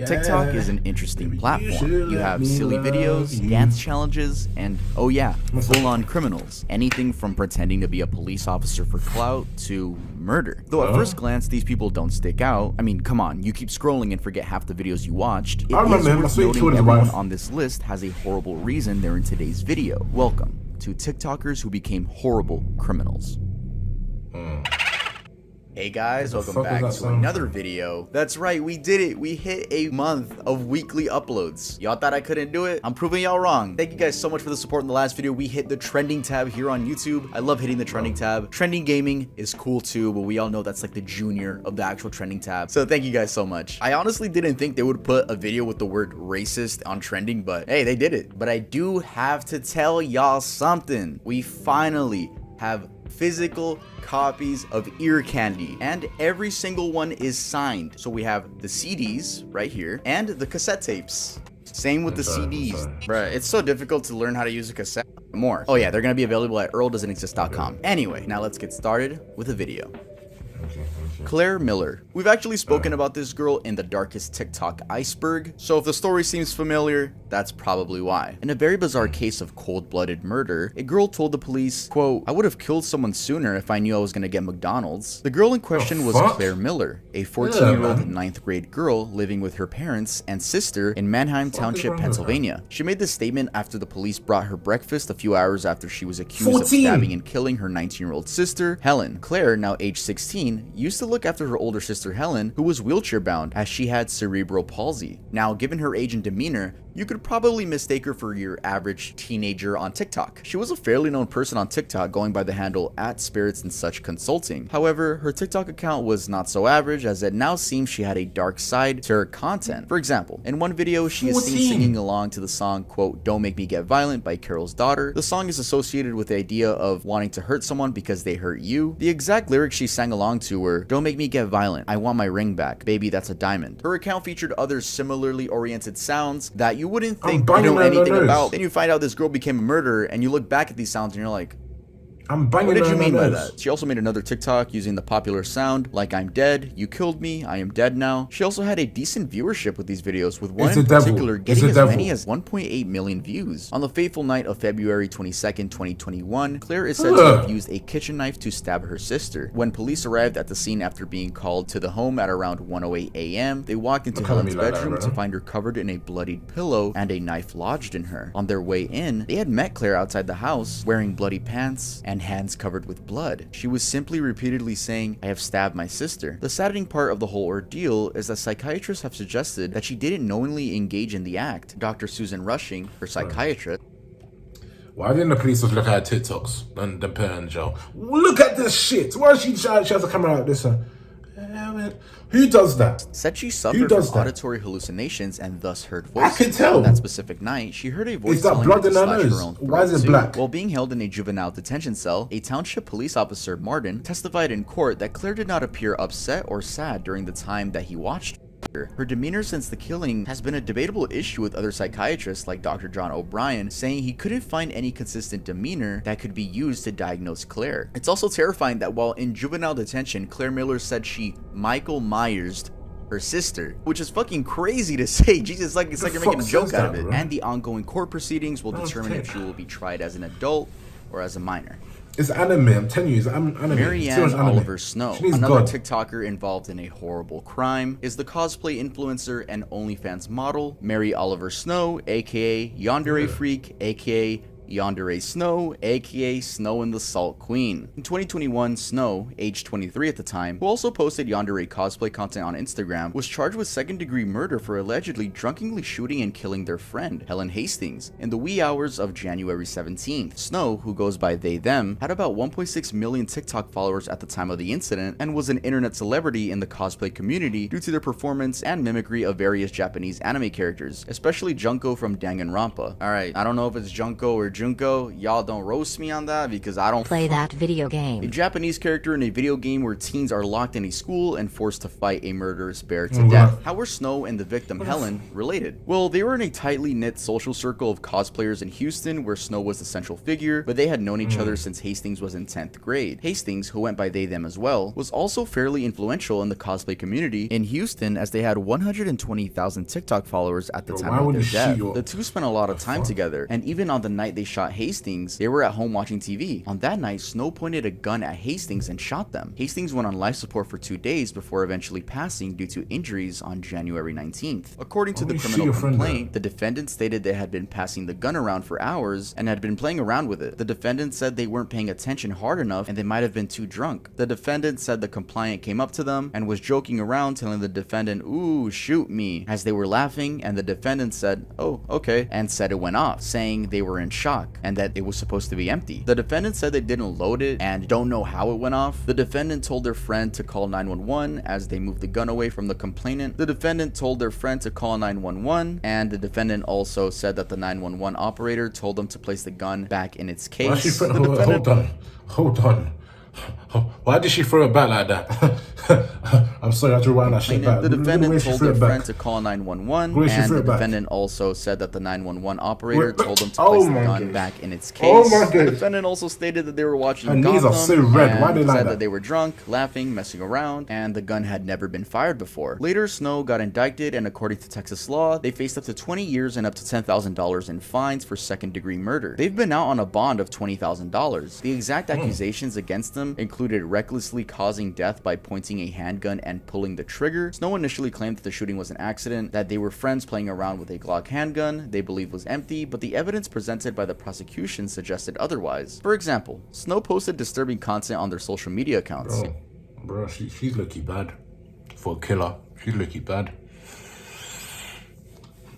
TikTok is an interesting platform. You have silly videos, dance challenges, and oh yeah, full-on criminals. Anything from pretending to be a police officer for clout to murder. Though at first glance, these people don't stick out. I mean, come on, you keep scrolling and forget half the videos you watched. It is worth noting everyone on this list has a horrible reason they're in today's video. Welcome to TikTokers who became horrible criminals. Hey guys, welcome back to another video. That's right, we did it. We hit a month of weekly uploads. Y'all thought I couldn't do it? I'm proving y'all wrong. Thank you guys so much for the support in the last video. We hit the trending tab here on YouTube. I love hitting the trending tab. Trending gaming is cool too, but we all know that's like the junior of the actual trending tab. So thank you guys so much. I honestly didn't think they would put a video with the word racist on trending, but hey, they did it. But I do have to tell y'all something. We finally have physical copies of ear candy, and every single one is signed. So we have the CDs right here and the cassette tapes. Same with the CDs. Bruh, it's so difficult to learn how to use a cassette. More. Oh yeah, they're gonna be available at earldoesn'texist.com. Anyway, now let's get started with the video. Claire Miller. We've actually spoken about this girl in the darkest TikTok iceberg, so if the story seems familiar, that's probably why. In a very bizarre case of cold-blooded murder, a girl told the police, quote, "I would have killed someone sooner if I knew I was gonna get McDonald's." The girl in question was Claire Miller, a 14-year-old 9th grade girl living with her parents and sister in Manheim Township, Pennsylvania. She made this statement after the police brought her breakfast a few hours after she was accused of stabbing and killing her 19-year-old sister, Helen. Claire, now age 16, used to look after her older sister Helen, who was wheelchair bound as she had cerebral palsy. Now, given her age and demeanor, you could probably mistake her for your average teenager on TikTok. She was a fairly known person on TikTok, going by the handle @spirits and such consulting. However, her TikTok account was not so average, as it now seems she had a dark side to her content. For example, in one video, she is seen singing along to the song, quote, "Don't Make Me Get Violent" by Carol's Daughter. The song is associated with the idea of wanting to hurt someone because they hurt you. The exact lyrics she sang along to were, "Don't make me get violent, I want my ring back, baby that's a diamond." Her account featured other similarly oriented sounds that you wouldn't think you know anything about. Then you find out this girl became a murderer, and you look back at these sounds and you're like, what did you mean by that? She also made another TikTok using the popular sound, like "I'm dead, you killed me, I am dead now." She also had a decent viewership with these videos, with one in particular getting as many as 1.8 million views. On the fateful night of February 22nd, 2021, Claire is said to have used a kitchen knife to stab her sister. When police arrived at the scene after being called to the home at around 1:08 a.m., they walked into Helen's bedroom to find her covered in a bloodied pillow and a knife lodged in her. On their way in, they had met Claire outside the house, wearing bloody pants and hands covered with blood. She was simply repeatedly saying, "I have stabbed my sister." The saddening part of the whole ordeal is that psychiatrists have suggested that she didn't knowingly engage in the act. Dr. Susan Rushing, her psychiatrist, why didn't the police just look at her TikToks and then put her in jail? Look at this shit. Why she has a camera like this? Who does that? Said she suffered from auditory hallucinations and thus heard voices. I can tell. On that specific night, she heard a voice is that telling blood her to in her slash her nose? own throat. Why is it black? While being held in a juvenile detention cell, a township police officer, Martin, testified in court that Claire did not appear upset or sad during the time that he watched her. Her demeanor since the killing has been a debatable issue, with other psychiatrists like Dr. John O'Brien saying he couldn't find any consistent demeanor that could be used to diagnose Claire. It's also terrifying that while in juvenile detention, Claire Miller said she Michael Myers'd her sister, which is fucking crazy to say. Jesus, it's like you're making a joke out of it. And the ongoing court proceedings will determine if she will be tried as an adult or as a minor. It's anime, I'm telling you, it's anime. Marianne Oliver Snow, another TikToker involved in a horrible crime, is the cosplay influencer and OnlyFans model. Mary Oliver Snow, aka Yandere Freak, aka Yandere Snow, aka Snow and the Salt Queen. In 2021, Snow, age 23 at the time, who also posted Yandere cosplay content on Instagram, was charged with second-degree murder for allegedly drunkenly shooting and killing their friend, Helen Hastings, in the wee hours of January 17th. Snow, who goes by they/them, had about 1.6 million TikTok followers at the time of the incident and was an internet celebrity in the cosplay community due to their performance and mimicry of various Japanese anime characters, especially Junko from Danganronpa. Alright, I don't know if it's Junko or Junko, y'all don't roast me on that because I don't play that video game. A Japanese character in a video game where teens are locked in a school and forced to fight a murderous bear to death. How were Snow and the victim Helen related? Well, they were in a tightly knit social circle of cosplayers in Houston where Snow was the central figure, but they had known each other since Hastings was in 10th grade. Hastings, who went by they them as well, was also fairly influential in the cosplay community in Houston as they had 120,000 TikTok followers at the time of their death. The two spent a lot of time together, and even on the night they shot Hastings, they were at home watching TV. On that night, Snow pointed a gun at Hastings and shot them. Hastings went on life support for 2 days before eventually passing due to injuries on January 19th. According to the criminal complaint, the defendant stated they had been passing the gun around for hours and had been playing around with it. The defendant said they weren't paying attention hard enough and they might have been too drunk. The defendant said the compliant came up to them and was joking around, telling the defendant, "Ooh, shoot me," as they were laughing, and the defendant said, "Oh, okay," and said it went off, saying they were in shock and that it was supposed to be empty. The defendant said they didn't load it and don't know how it went off. The defendant told their friend to call 911 as they moved the gun away from the complainant. The defendant told their friend to call 911, and the defendant also said that the 911 operator told them to place the gun back in its case. Hold on. Why did she throw it back like that? I'm sorry, I had to rewind that shit back. The defendant told their friend to call 911, and the defendant also said that the 911 operator told them to place the gun back in its case. The defendant also stated that they were watching Gotham, knees are so red. Why they like said that they were drunk, laughing, messing around, and the gun had never been fired before. Later, Snow got indicted, and according to Texas law, they faced up to 20 years and up to $10,000 in fines for second-degree murder. They've been out on a bond of $20,000. The exact accusations against them included recklessly causing death by pointing a handgun and pulling the trigger. Snow initially claimed that the shooting was an accident, that they were friends playing around with a Glock handgun they believed was empty, but the evidence presented by the prosecution suggested otherwise. For example, Snow posted disturbing content on their social media accounts. Bro, she's lucky bad. For a killer, she's lucky bad.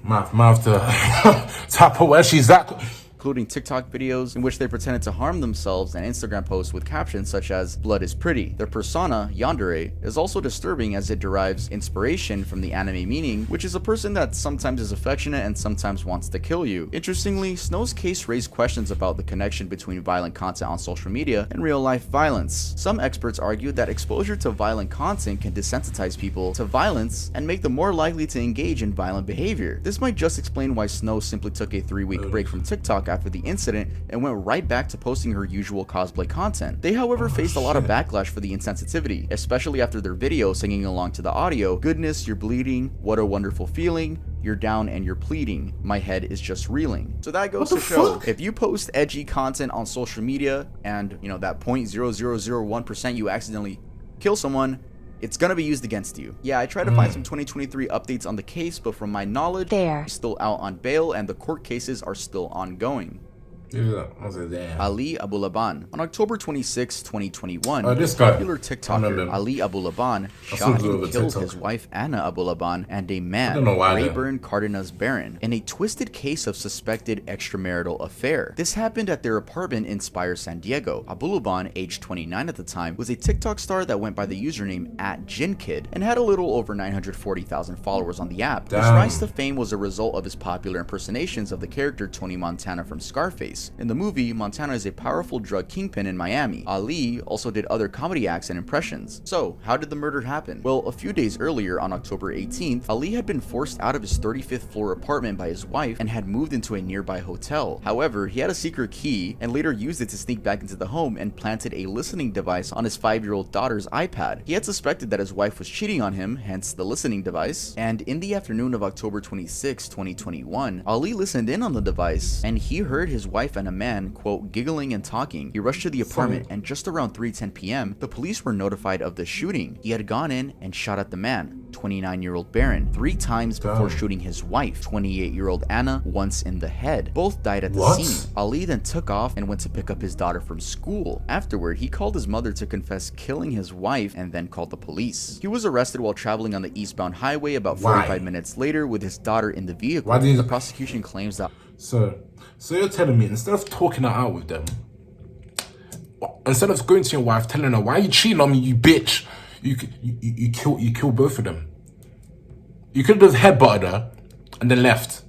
Might have to tap her where she's at. Including TikTok videos in which they pretended to harm themselves and Instagram posts with captions such as "blood is pretty." Their persona, yandere, is also disturbing as it derives inspiration from the anime meaning, which is a person that sometimes is affectionate and sometimes wants to kill you. Interestingly, Snow's case raised questions about the connection between violent content on social media and real-life violence. Some experts argued that exposure to violent content can desensitize people to violence and make them more likely to engage in violent behavior. This might just explain why Snow simply took a 3-week break from TikTok after the incident and went right back to posting her usual cosplay content. They, however, faced a lot of backlash for the insensitivity, especially after their video singing along to the audio, "Goodness, you're bleeding, what a wonderful feeling, you're down and you're pleading, my head is just reeling." So that goes to show, if you post edgy content on social media and, you know, that 0.0001% you accidentally kill someone, it's gonna be used against you. Yeah, I tried to find some 2023 updates on the case, but from my knowledge, he's still out on bail and the court cases are still ongoing. Ali Abulaban. On October 26, 2021, popular TikToker Ali Abulaban shot and killed his wife Anna Abulaban and a man, Rayburn Cardenas Barron, in a twisted case of suspected extramarital affair. This happened at their apartment in Spire, San Diego. Abulaban, aged 29 at the time, was a TikTok star that went by the username @JinKid and had a little over 940,000 followers on the app. His rise to fame was a result of his popular impersonations of the character Tony Montana from Scarface. In the movie, Montana is a powerful drug kingpin in Miami. Ali also did other comedy acts and impressions. So, how did the murder happen? Well, a few days earlier, on October 18th, Ali had been forced out of his 35th floor apartment by his wife and had moved into a nearby hotel. However, he had a secret key and later used it to sneak back into the home and planted a listening device on his 5-year-old daughter's iPad. He had suspected that his wife was cheating on him, hence the listening device, and in the afternoon of October 26, 2021, Ali listened in on the device and he heard his wife and a man, quote, giggling and talking. He rushed to the apartment and just around 3:10 p.m., the police were notified of the shooting. He had gone in and shot at the man, 29-year-old Barron, 3 times before shooting his wife, 28-year-old Anna, once in the head. Both died at the scene. Ali then took off and went to pick up his daughter from school. Afterward, he called his mother to confess killing his wife and then called the police. He was arrested while traveling on the eastbound highway about 45 minutes later with his daughter in the vehicle. The prosecution claims that... So you're telling me, instead of talking it out with them, instead of going to your wife, telling her, "Why are you cheating on me, you bitch?" You kill both of them. You could have just headbutted her and then left.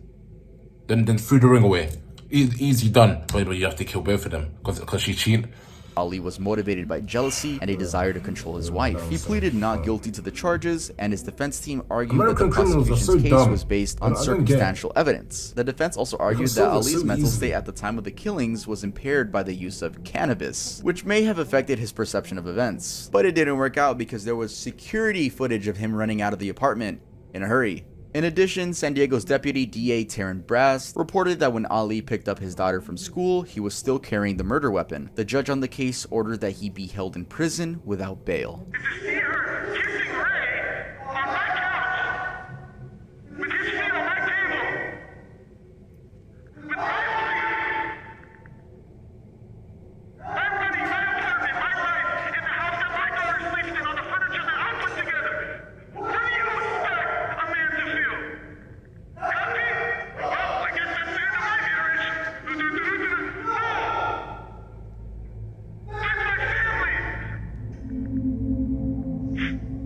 Then threw the ring away. Easy done. But you have to kill both of them because she cheated. Ali was motivated by jealousy and a desire to control his wife. He pleaded not guilty to the charges, and his defense team argued that the prosecution's case was based on circumstantial evidence. The defense also argued that Ali's mental state at the time of the killings was impaired by the use of cannabis, which may have affected his perception of events. But it didn't work out because there was security footage of him running out of the apartment in a hurry. In addition, San Diego's deputy DA Taryn Brass reported that when Ali picked up his daughter from school, he was still carrying the murder weapon. The judge on the case ordered that he be held in prison without bail.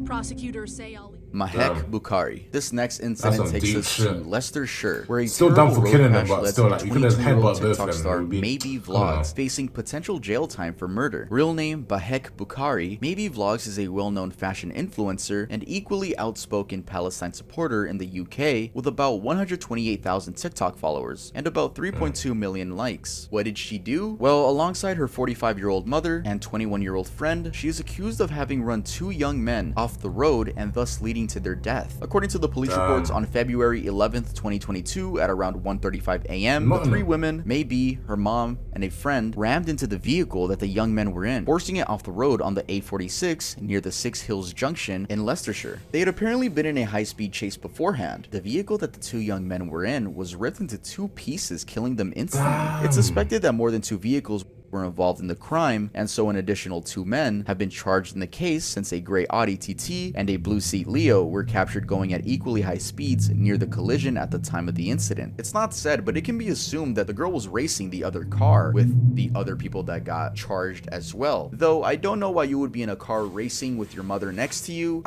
Prosecutors say Ali. Mahek Bukhari. This next incident takes us to Leicestershire, where a still done terrible for killing road them, crash but led still, to like, you could have 22-year-old headbutt both TikTok of them. star It would be- Maybe Vlogs facing potential jail time for murder. Real name Bahek Bukhari. Maybe Vlogs is a well-known fashion influencer and equally outspoken Palestine supporter in the UK with about 128,000 TikTok followers and about 3.2 million likes. What did she do? Well, alongside her 45-year-old mother and 21-year-old friend, she is accused of having run 2 young men off the road and thus leading to their death. According to the police reports, on February 11th, 2022, at around 1:35 a.m., the 3 women, Maybe, her mom, and a friend, rammed into the vehicle that the young men were in, forcing it off the road on the A46 near the Six Hills Junction in Leicestershire. They had apparently been in a high-speed chase beforehand. The vehicle that the 2 young men were in was ripped into 2 pieces, killing them instantly. It's suspected that more than 2 vehicles were involved in the crime, and so an additional 2 men have been charged in the case since a gray Audi TT and a blue Seat Leo were captured going at equally high speeds near the collision at the time of the incident. It's not said, but it can be assumed that the girl was racing the other car with the other people that got charged as well. Though I don't know why you would be in a car racing with your mother next to you.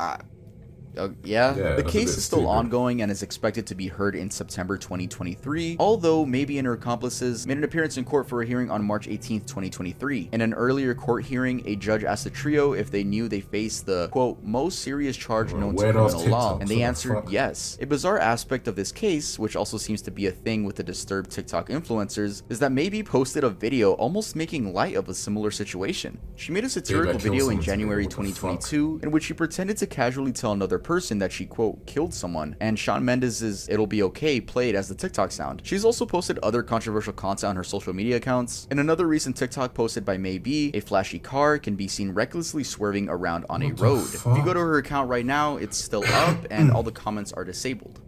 Yeah, the case is still ongoing and is expected to be heard in September 2023, although Maybe and her accomplices made an appearance in court for a hearing on March 18th, 2023. In an earlier court hearing, a judge asked the trio if they knew they faced the, quote, most serious charge known to criminal law, and they answered yes. A bizarre aspect of this case, which also seems to be a thing with the disturbed TikTok influencers, is that Maybe posted a video almost making light of a similar situation. She made a satirical video in January 2022 in which she pretended to casually tell another person that she, quote, killed someone, and Shawn Mendes' It'll Be Okay played as the TikTok sound. She's also posted other controversial content on her social media accounts. In another recent TikTok posted by Maybe, a flashy car can be seen recklessly swerving around on a road. If you go to her account right now, it's still up and all the comments are disabled.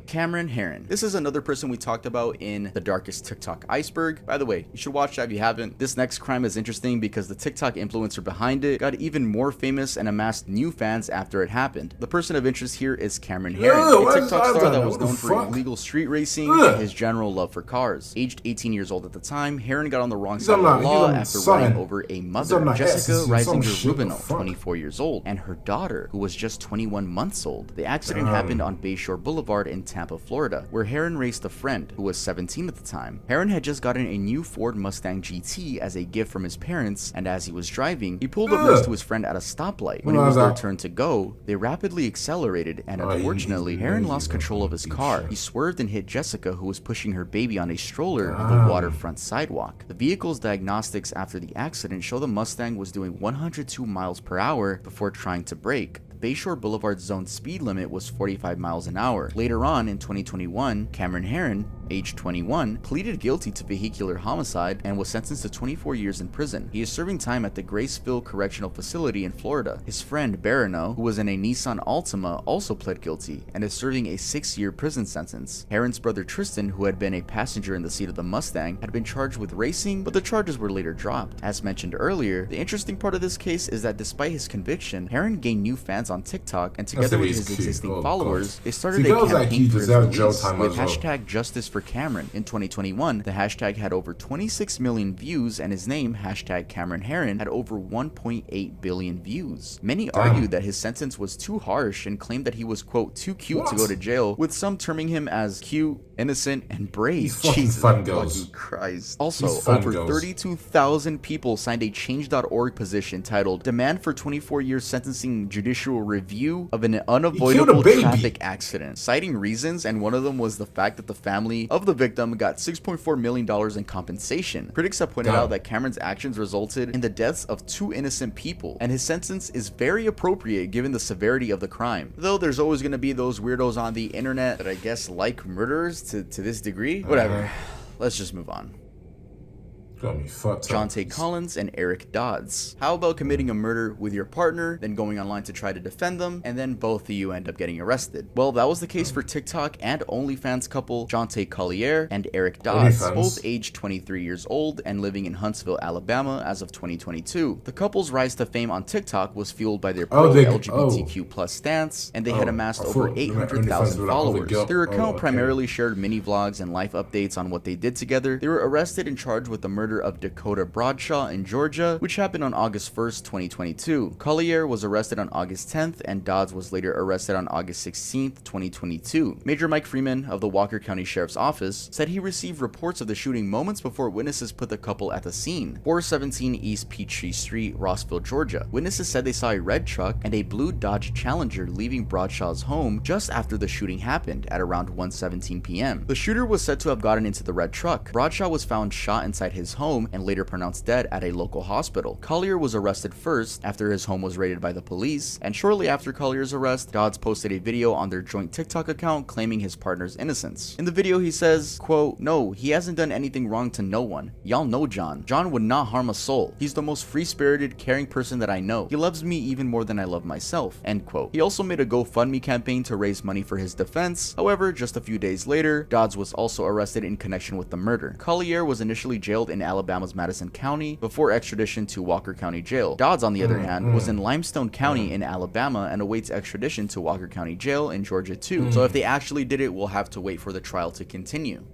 Cameron Herron. This is another person we talked about in The Darkest TikTok Iceberg. By the way, you should watch that if you haven't. This next crime is interesting because the TikTok influencer behind it got even more famous and amassed new fans after it happened. The person of interest here is Cameron Herron, a TikTok star that was known for illegal street racing and his general love for cars. Aged 18 years old at the time, Herron got on the wrong side of the law after running over a mother, Jessica Reisinger-Rubino, 24 years old, and her daughter, who was just 21 months old. The accident happened on Bayshore Boulevard in Tampa, Florida, where Herron raced a friend who was 17 at the time. Herron had just gotten a new Ford Mustang GT as a gift from his parents, and as he was driving, he pulled up next to his friend at a stoplight. When it was their turn to go, they rapidly accelerated, and unfortunately, Herron lost control of his car. He swerved and hit Jessica, who was pushing her baby on a stroller on the waterfront sidewalk. The vehicle's diagnostics after the accident show the Mustang was doing 102 miles per hour before trying to brake. Bayshore Boulevard's zone speed limit was 45 miles an hour. Later on in 2021, Cameron Herron, age 21, pleaded guilty to vehicular homicide and was sentenced to 24 years in prison. He is serving time at the Graceville Correctional Facility in Florida. His friend Barano, who was in a Nissan Altima, also pled guilty and is serving a 6-year prison sentence. Herron's brother Tristan, who had been a passenger in the seat of the Mustang, had been charged with racing, but the charges were later dropped. As mentioned earlier, the interesting part of this case is that despite his conviction, Herron gained new fans fans on TikTok, and together with his existing followers, they started See, a girls like campaign you for his deserve jail release time with as well. hashtag Justice for Cameron. In 2021, the hashtag had over 26 million views, and his name, hashtag Cameron Herron, had over 1.8 billion views. Many argued that his sentence was too harsh and claimed that he was, quote, too cute to go to jail, with some terming him as cute, innocent, and brave. Jesus fucking Christ. Also, over 32,000 people signed a Change.org petition titled Demand for 24 Years Sentencing Judicial Review of an Unavoidable Traffic Accident, citing reasons, and one of them was the fact that the family of the victim got $6.4 million in compensation. Critics have pointed out that Cameron's actions resulted in the deaths of 2 innocent people, and his sentence is very appropriate given the severity of the crime. Though there's always going to be those weirdos on the internet that I guess like murderers to this degree. Whatever. Let's just move on. Jonte Collins and Eric Dodds. How about committing a murder with your partner, then going online to try to defend them, and then both of you end up getting arrested? Well, that was the case for TikTok and OnlyFans couple Jonte Collier and Eric Dodds, both aged 23 years old and living in Huntsville, Alabama as of 2022. The couple's rise to fame on TikTok was fueled by their pro-LGBTQ+ stance, and they had amassed over 800,000 followers. Their account primarily shared mini vlogs and life updates on what they did together. They were arrested and charged with the murder of Dakota Bradshaw in Georgia, which happened on August 1st, 2022. Collier was arrested on August 10th, and Dodds was later arrested on August 16th, 2022. Major Mike Freeman of the Walker County Sheriff's Office said he received reports of the shooting moments before witnesses put the couple at the scene. 417 East Peachtree Street, Rossville, Georgia. Witnesses said they saw a red truck and a blue Dodge Challenger leaving Bradshaw's home just after the shooting happened at around 1:17 p.m. The shooter was said to have gotten into the red truck. Bradshaw was found shot inside his home and later pronounced dead at a local hospital. Collier was arrested first after his home was raided by the police, and shortly after Collier's arrest, Dodds posted a video on their joint TikTok account claiming his partner's innocence. In the video, he says, quote, "No, he hasn't done anything wrong to no one. Y'all know John. John would not harm a soul. He's the most free-spirited, caring person that I know. He loves me even more than I love myself." End quote. He also made a GoFundMe campaign to raise money for his defense. However, just a few days later, Dodds was also arrested in connection with the murder. Collier was initially jailed in Alabama's Madison County before extradition to Walker County Jail. Dodds, on the other hand, was in Limestone County in Alabama and awaits extradition to Walker County Jail in Georgia too. So if they actually did it, we'll have to wait for the trial to continue.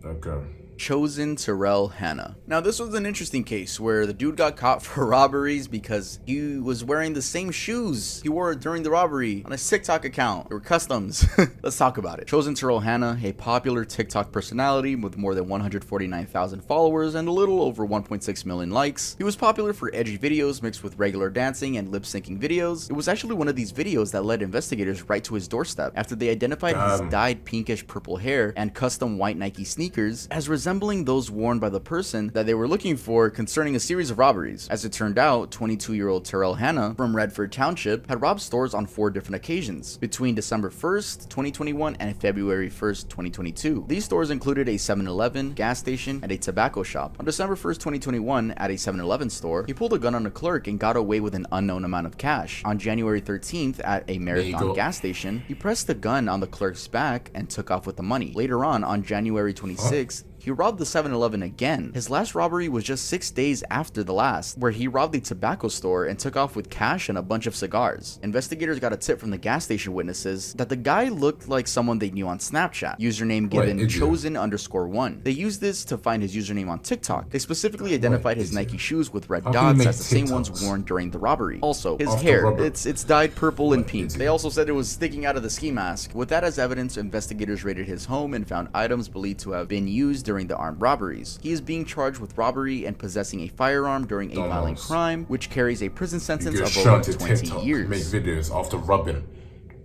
Okay. Chosen Terrell Hanna. Now, this was an interesting case where the dude got caught for robberies because he was wearing the same shoes he wore during the robbery on his TikTok account. They were customs. Let's talk about it. Chosen Terrell Hanna, a popular TikTok personality with more than 149,000 followers and a little over 1.6 million likes. He was popular for edgy videos mixed with regular dancing and lip-syncing videos. It was actually one of these videos that led investigators right to his doorstep after they identified his dyed pinkish purple hair and custom white Nike sneakers as resembling those worn by the person that they were looking for concerning a series of robberies. As it turned out, 22-year-old Terrell Hanna from Redford Township had robbed stores on 4 different occasions between December 1st, 2021 and February 1st, 2022. These stores included a 7-Eleven, gas station, and a tobacco shop. On December 1st, 2021, at a 7-Eleven store, he pulled a gun on a clerk and got away with an unknown amount of cash. On January 13th, at a Marathon gas station, he pressed the gun on the clerk's back and took off with the money. Later on January 26th, he robbed the 7-Eleven again. His last robbery was just 6 days after the last, where he robbed a tobacco store and took off with cash and a bunch of cigars. Investigators got a tip from the gas station witnesses that the guy looked like someone they knew on Snapchat. Username given chosen_1. They used this to find his username on TikTok. They specifically identified his Nike shoes with red dots as the same ones worn during the robbery. Also, his hair, it's dyed purple and pink. They also said it was sticking out of the ski mask. With that as evidence, investigators raided his home and found items believed to have been used during the armed robberies. He is being charged with robbery and possessing a firearm during a violent crime, which carries a prison sentence of over 20 years. Make videos after robbing.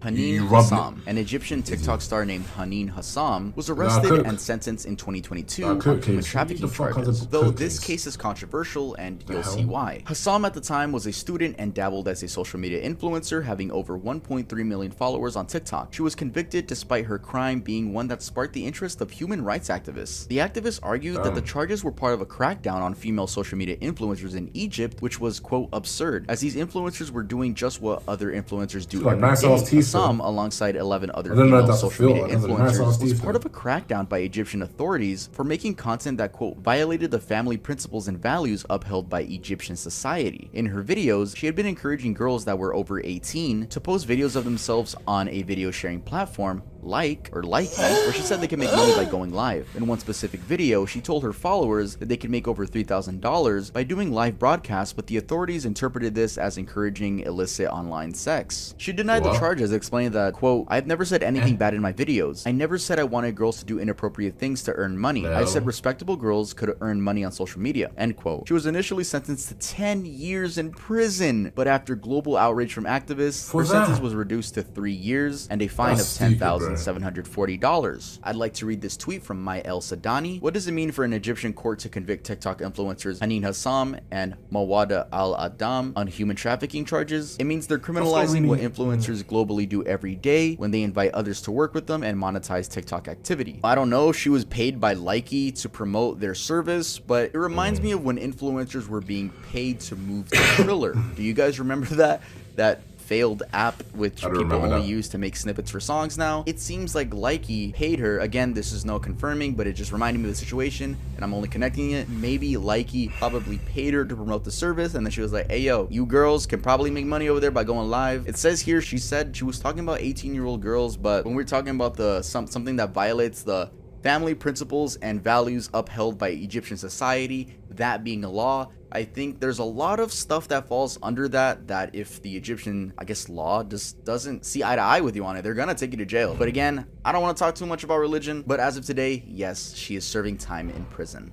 Haneen Hassam, an Egyptian TikTok star named Haneen Hassam, was arrested and sentenced in 2022 on human trafficking charges, though this case is controversial and you'll see why. Hassam at the time was a student and dabbled as a social media influencer, having over 1.3 million followers on TikTok. She was convicted despite her crime being one that sparked the interest of human rights activists. The activists argued that the charges were part of a crackdown on female social media influencers in Egypt, which was, quote, absurd, as these influencers were doing just what other influencers do every day. Hassam, alongside 11 other I don't know if female that's a social media film. That's a nice influencers, was ass part of a crackdown by Egyptian authorities for making content that, quote, violated the family principles and values upheld by Egyptian society. In her videos, she had been encouraging girls that were over 18 to post videos of themselves on a video sharing platform like Likey, where she said they could make money by going live. In one specific video, she told her followers that they could make over $3,000 by doing live broadcasts, but the authorities interpreted this as encouraging illicit online sex. She denied the charges, explaining that, quote, I've never said anything bad in my videos. I never said I wanted girls to do inappropriate things to earn money. I said respectable girls could earn money on social media, end quote. She was initially sentenced to 10 years in prison, but after global outrage from activists, her sentence was reduced to 3 years and a fine of $10,740. I'd like to read this tweet from My El Sadani. What does it mean for an Egyptian court to convict TikTok influencers Haneen Hassam and Mawada Al-Adam on human trafficking charges? It means they're criminalizing what influencers globally do every day when they invite others to work with them and monetize TikTok activity. I don't know if she was paid by Likey to promote their service, but it reminds me of when influencers were being paid to move to Triller. Do you guys remember that? That failed app which people only use to make snippets for songs now? It seems like Likey paid her. Again, this is no confirming, but it just reminded me of the situation, and I'm only connecting it. Maybe Likey probably paid her to promote the service, and then she was like, hey yo, you girls can probably make money over there by going live. It says here she said she was talking about 18-year-old girls, but when we're talking about the something that violates the family principles and values upheld by Egyptian society, that being a law, I think there's a lot of stuff that falls under that if the Egyptian, I guess, law just doesn't see eye to eye with you on it, they're gonna take you to jail. But again, I don't want to talk too much about religion, but as of today, yes, she is serving time in prison.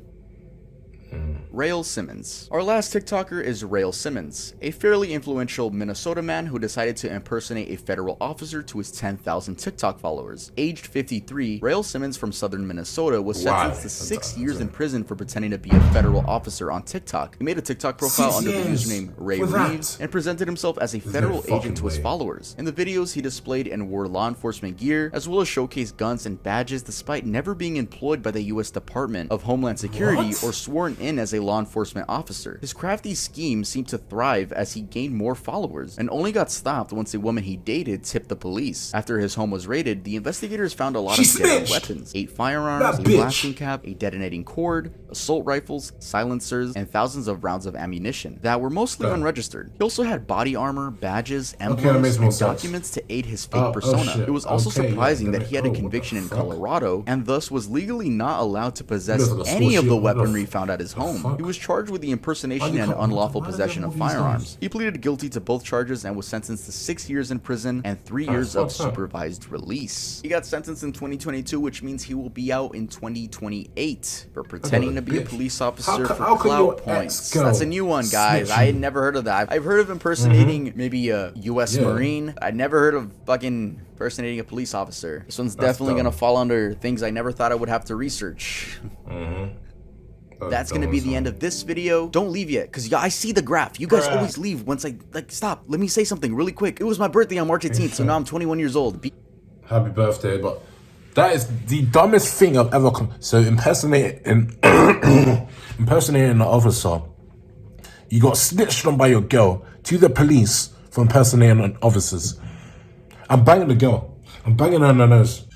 Rael Simmons. Our last TikToker is Rael Simmons, a fairly influential Minnesota man who decided to impersonate a federal officer to his 10,000 TikTok followers. Aged 53, Rael Simmons from southern Minnesota was sentenced to 6 years in prison for pretending to be a federal officer on TikTok. He made a TikTok profile under the username Ray Reeves and presented himself as a federal agent to his followers. In the videos, he displayed and wore law enforcement gear, as well as showcased guns and badges despite never being employed by the U.S. Department of Homeland Security or sworn in as a law enforcement officer. His crafty scheme seemed to thrive as he gained more followers and only got stopped once a woman he dated tipped the police. After his home was raided, the investigators found a lot of deadly weapons, 8 firearms, a blasting cap, a detonating cord, assault rifles, silencers, and thousands of rounds of ammunition that were mostly unregistered. He also had body armor, badges, emblems, and documents to aid his fake persona. It was also surprising that he had a conviction in Colorado and thus was legally not allowed to possess any of the weaponry found at his home. He was charged with the impersonation and unlawful possession of firearms. He pleaded guilty to both charges and was sentenced to 6 years in prison and 3 years of supervised release. He got sentenced in 2022, which means he will be out in 2028 for pretending to be a police officer for clout points. That's a new one, guys. I had never heard of that. I've heard of impersonating maybe a U.S. Marine. I never heard of fucking impersonating a police officer. This one's definitely gonna fall under things I never thought I would have to research. That's gonna be the end of this video. Don't leave yet, because I see the graph. You guys always leave once I, stop. Let me say something really quick. It was my birthday on March 18th, so now I'm 21 years old. Happy birthday, but that is the dumbest thing I've ever so impersonating an officer. You got snitched on by your girl to the police for impersonating officers. I'm banging the girl. I'm banging her on the nose.